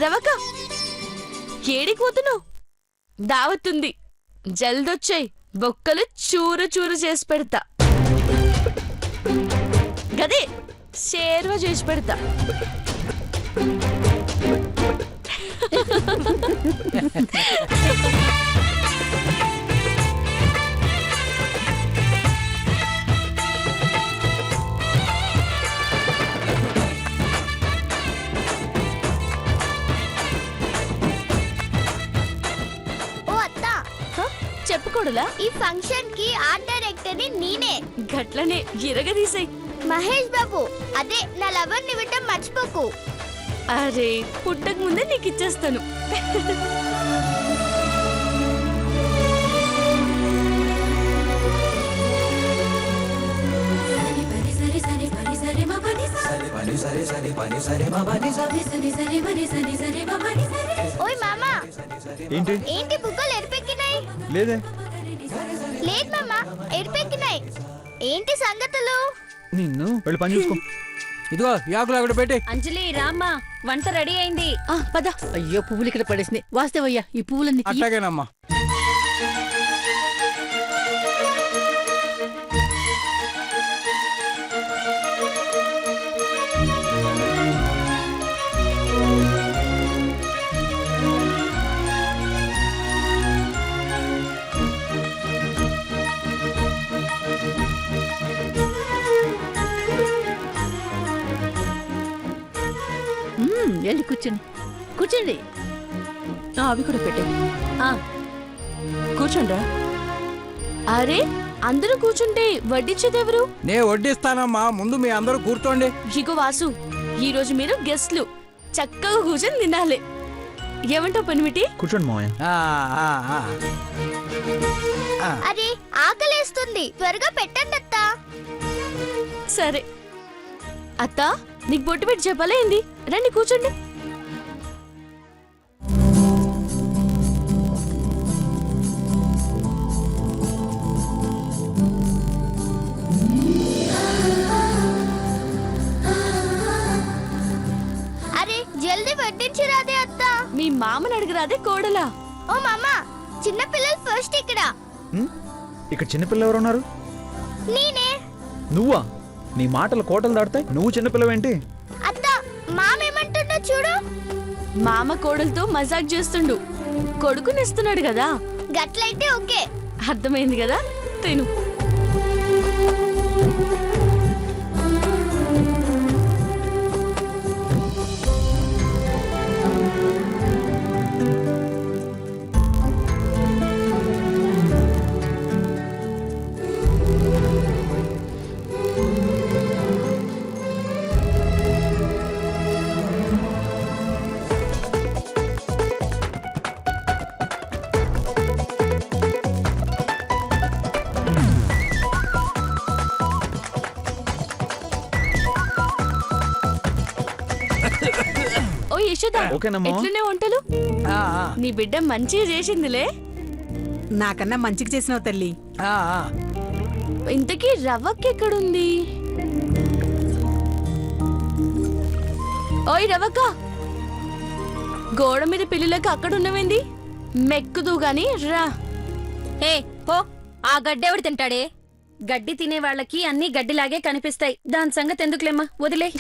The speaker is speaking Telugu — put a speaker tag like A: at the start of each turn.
A: రవక ఏడికి పోతున్నావు? దావతుంది, జల్దొచ్చాయి. బొక్కలు చూరు చూరు చేసి పెడతా. గదే షేర్వ చేసి పెడతా. చెప్పుకోడులా?
B: ఈ ఫంక్షన్ కి ఆర్ట్ డైరెక్టర్ ని నేనే.
A: గట్లనే గిరగదీసాయి.
B: మహేష్ బాబు, అదే నా లవర్ ని విటం మర్చిపోకు.
A: అరే పుట్టక ముందే నీకు ఇచ్చేస్తాను.
B: ఓయ్ మామా,
C: ఏంటి
B: ఏంటి బుగ్గలు ఎరిపెక్కినాయి?
C: లేదే.
B: లేదు మామా, ఎరిపెక్కినాయి. ఏంటి సంగతులు?
C: నిన్ను వెళ్ళి పని చూసుకో.
D: ఇదిగో యాకులు అక్కడ పెట్టి.
E: అంజలి రామ్మా, వంట రెడీ అయింది.
A: పద.
F: అయ్యో పువ్వులు ఇక్కడ పడేసింది. వాస్తవయ్యా ఈ పువ్వులన్నీ తీయి.
D: అట్టాగేనమ్మా.
F: వెళ్ళి కూర్చోండి, కూర్చోండి.
A: అవి కూడా పెట్టే. కూర్చోండ్రా. అరే అందరూ కూర్చుంటే వడ్డిచ్చేదెవరు?
D: నే వడ్డిస్తానమ్మా, ముందు మీ అందరూ కూర్చోండి.
A: ఇగో వాసు, ఈ రోజు మీరు గెస్ట్లు, చక్కగా కూర్చొని తినాలి. ఏమంటావు పనిమిటి?
C: కూర్చోండి మావయ్య.
B: అరే ఆకలేస్తుంది, త్వరగా పెట్టండి అత్తా.
A: సరే అత్త, నీకు బొట్టు పెట్టి చెప్పాలా ఏంది? రండి కూర్చోండి.
B: అరే జల్దీ వడ్డించిరాదే అత్తా.
A: మీ మామని అడగరాదే కోడలా?
B: ఓ మామా, చిన్న పిల్లలు ఫస్ట్ ఇక్కడ.
C: ఇక్కడ చిన్నపిల్ల ఎవరు ఉన్నారు?
B: నేనే.
C: నువ్వా? నీ మాటలు కోటలు దాడతాయి. నువ్వు చిన్నపిల్లవేంటి?
B: అత్తా, మామేమంటుండో చూడు.
A: మామ కోడలతో మజాక్ చేస్తుండు. కొడుకునిస్తున్నాడు కదా.
B: గట్లయితే ఓకే.
A: అర్థమైంది కదా, తిను. ఓ యశోద,
C: ఓకేనమ్మా?
A: ఎట్లునే వంటలు? నీ బిడ్డ మంచిగా చేసిందిలే.
G: నాకన్నా మంచిగా చేసినావు తల్లి.
A: ఇంతకీ రవ్వకెక్కడుంది? ఓయ్ రవ్వక్క, గోడ మీద పిల్లులకి అక్కడున్నవేంది? మెక్కుదు గాని రా.
E: ఏ పో, ఆ గడ్డెవడు తింటాడే? గడ్డి తినే వాళ్ళకి అన్ని గడ్డిలాగే కనిపిస్తాయి. దాని సంగతి ఎందుకులేమ్మా, వదిలే.